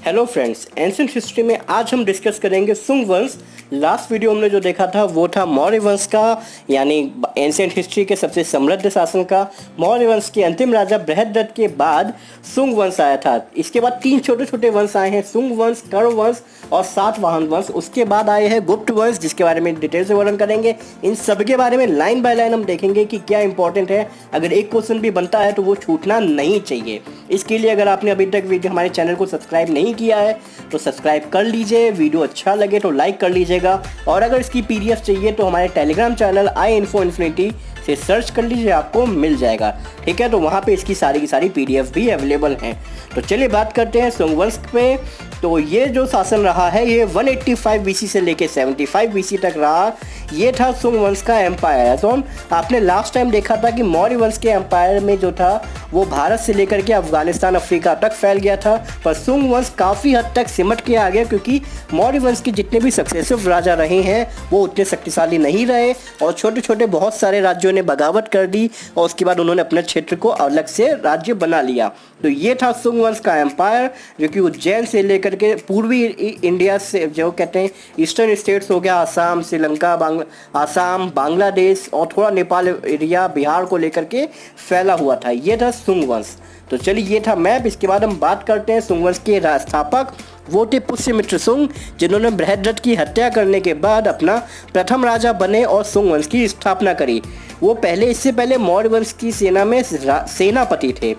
Hello friends, ancient history में आज हम डिस्कस करेंगे सुंग वंश। लास्ट वीडियो हमने जो देखा था वो था मौर्य वंश का, यानी एंशिएंट हिस्ट्री के सबसे समृद्ध शासन का। मौर्य वंश के अंतिम राजा बृहद्रथ के बाद सुंग वंश आया था। इसके बाद तीन छोटे छोटे वंश आए हैं, सुंग वंश, कर्ण वंश और सातवाहन वंश। उसके बाद आए हैं गुप्त वंश, जिसके बारे में डिटेल से वर्णन करेंगे। इन सब के बारे में लाइन बाय लाइन हम देखेंगे कि क्या इंपॉर्टेंट है। अगर एक क्वेश्चन भी बनता है तो वो छूटना नहीं चाहिए। इसके लिए अगर आपने अभी तक हमारे चैनल को सब्सक्राइब नहीं किया है तो सब्सक्राइब कर लीजिए। वीडियो अच्छा लगे तो लाइक कर लीजिएगा, और अगर इसकी पीडीएफ चाहिए तो हमारे टेलीग्राम चैनल iInfoInfinity से सर्च कर लीजिए, आपको मिल जाएगा। ठीक है, तो वहाँ पे इसकी सारी की सारी पीडीएफ भी अवेलेबल हैं। तो चलिए बात करते हैं सुंग वंश पे। तो ये जो शासन रहा है ये 185 बीसी से लेके 75 बीसी तक रहा। ये था सुंग वंश का एम्पायर। तो आपने लास्ट टाइम देखा था कि मौर्य वंश के एम्पायर में जो था वो भारत से लेकर के अफगानिस्तान, अफ्रीका तक फैल गया था, पर सुंग वंश काफ़ी हद तक सिमट के आ गया, क्योंकि मौर्य वंश के जितने भी सक्सेसिव राजा रहे हैं वो उतने शक्तिशाली नहीं रहे, और छोटे छोटे बहुत सारे राज्यों ने बगावत कर दी और उसके बाद उन्होंने अपने क्षेत्र को अलग से राज्य बना लिया। तो ये था सुंग वंश का एम्पायर, जो कि उज्जैन से लेकर के पूर्वी इंडिया से, जो कहते हैं ईस्टर्न स्टेट्स हो गया, आसाम, श्रीलंका, आसाम, बांग्लादेश और थोड़ा नेपाल एरिया, बिहार को लेकर के फैला हुआ था। ये था सुंग वंश। तो चलिए ये था मैप। इसके बाद हम बात करते हैं सुंग वंश के स्थापक। वो थे पुष्यमित्र सुंग, जिन्होंने बृहद्रथ की हत्या करने के बाद अपना प्रथम राजा बने और सुंग वंश की स्थापना करी। वो इससे पहले मौर्य वंश की सेना में सेनापति थे।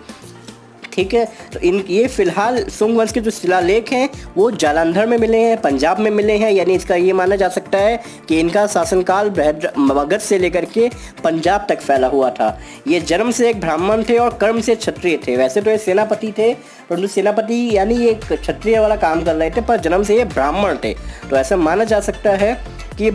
ठीक है, तो ये फिलहाल सुंग वंश के जो शिलालेख हैं वो जालंधर में मिले हैं, पंजाब में मिले हैं, यानी इसका ये माना जा सकता है कि इनका शासनकाल मगध से लेकर के पंजाब तक फैला हुआ था। ये जन्म से एक ब्राह्मण थे और कर्म से क्षत्रिय थे। वैसे तो ये सेनापति थे, परंतु सेनापति यानी ये क्षत्रिय वाला काम कर रहे थे, पर जन्म से ये ब्राह्मण थे। तो ऐसा माना जा सकता है कि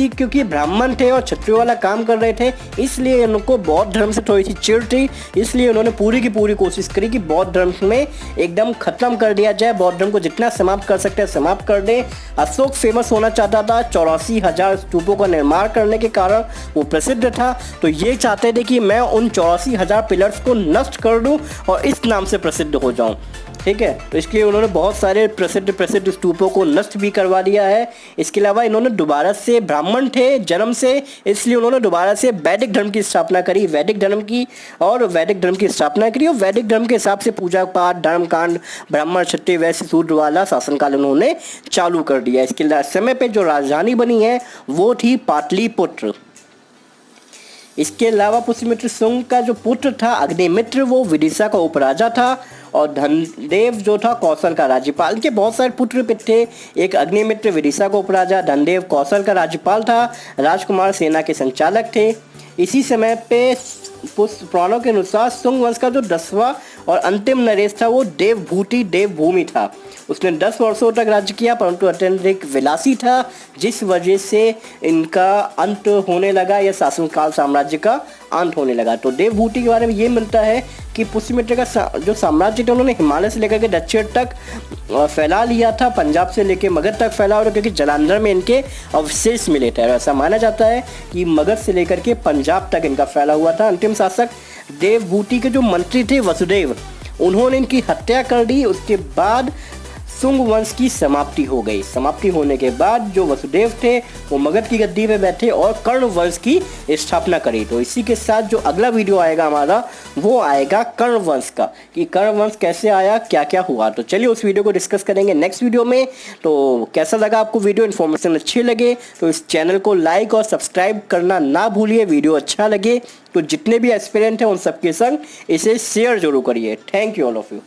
क्योंकि ब्राह्मण थे और क्षत्रिय वाला काम कर रहे थे, इसलिए उनको बौद्ध धर्म से थोड़ी सी चिढ़ थी। इसलिए उन्होंने पूरी की पूरी कोशिश करी कि बौद्ध धर्म में एकदम खत्म कर दिया जाए, बौद्ध धर्म को जितना समाप्त कर सकते हैं समाप्त कर दें। अशोक फेमस होना चाहता था, 84,000 स्तूपों का निर्माण करने के कारण वो प्रसिद्ध था। तो ये चाहते थे कि मैं उन 84,000 पिलर्स को नष्ट कर दूँ और इस नाम से प्रसिद्ध हो जाऊँ। ठीक है, तो इसके लिए उन्होंने बहुत सारे प्रसिद्ध स्तूपों को नष्ट भी करवा दिया है। इसके अलावा इन्होंने दोबारा से, ब्राह्मण थे जन्म से, इसलिए उन्होंने दोबारा से वैदिक धर्म की स्थापना करी, वैदिक धर्म की स्थापना करी, और वैदिक धर्म के हिसाब से पूजा पाठ, धर्मकांड, ब्राह्मण, क्षत्रिय, वैश्य, शूद्र वाला शासनकाल उन्होंने चालू कर दिया। इसके समय पे जो राजधानी बनी है वो थी पाटलिपुत्र। इसके अलावा पुष्यमित्र सुंग का जो पुत्र था अग्निमित्र, वो विदिशा का उपराजा था, और धनदेव जो था कौशल का राज्यपाल। के बहुत सारे पुत्र थे, एक अग्निमित्र विदिशा का उपराजा, धनदेव कौशल का राज्यपाल था, राजकुमार सेना के संचालक थे। इसी समय पे पुराणों के अनुसार सुंग वंश का जो 10वां और अंतिम नरेश था वो देवभूमि था। उसने 10 वर्षों तक राज्य किया, परंतु अत्यधिक विलासी था, जिस वजह से इनका अंत होने लगा, या शासनकाल साम्राज्य का अंत होने लगा। तो देवभूति के बारे में ये मिलता है कि पुष्यमित्र का जो साम्राज्य था उन्होंने हिमालय से लेकर के दक्षिण तक फैला लिया था, पंजाब से लेकर मगध तक फैला हुआ, क्योंकि जालंधर में इनके अवशेष मिले थे। ऐसा माना जाता है कि मगध से लेकर के पंजाब तक इनका फैला हुआ था। अंतिम शासक देवभूति के जो मंत्री थे वसुदेव, उन्होंने इनकी हत्या कर दी। उसके बाद सुंग वंश की समाप्ति हो गई। समाप्ति होने के बाद जो वसुदेव थे वो मगध की गद्दी पे बैठे और कर्ण वंश की स्थापना करी। तो इसी के साथ जो अगला वीडियो आएगा हमारा वो आएगा कर्ण वंश का, कि कर्ण वंश कैसे आया, क्या क्या हुआ। तो चलिए उस वीडियो को डिस्कस करेंगे नेक्स्ट वीडियो में। तो कैसा लगा आपको वीडियो, इन्फॉर्मेशन अच्छी लगे तो इस चैनल को लाइक और सब्सक्राइब करना ना भूलिए। वीडियो अच्छा लगे तो जितने भी एस्पिरेंट हैं उन सबके संग इसे शेयर जरूर करिए। Thank you all of you.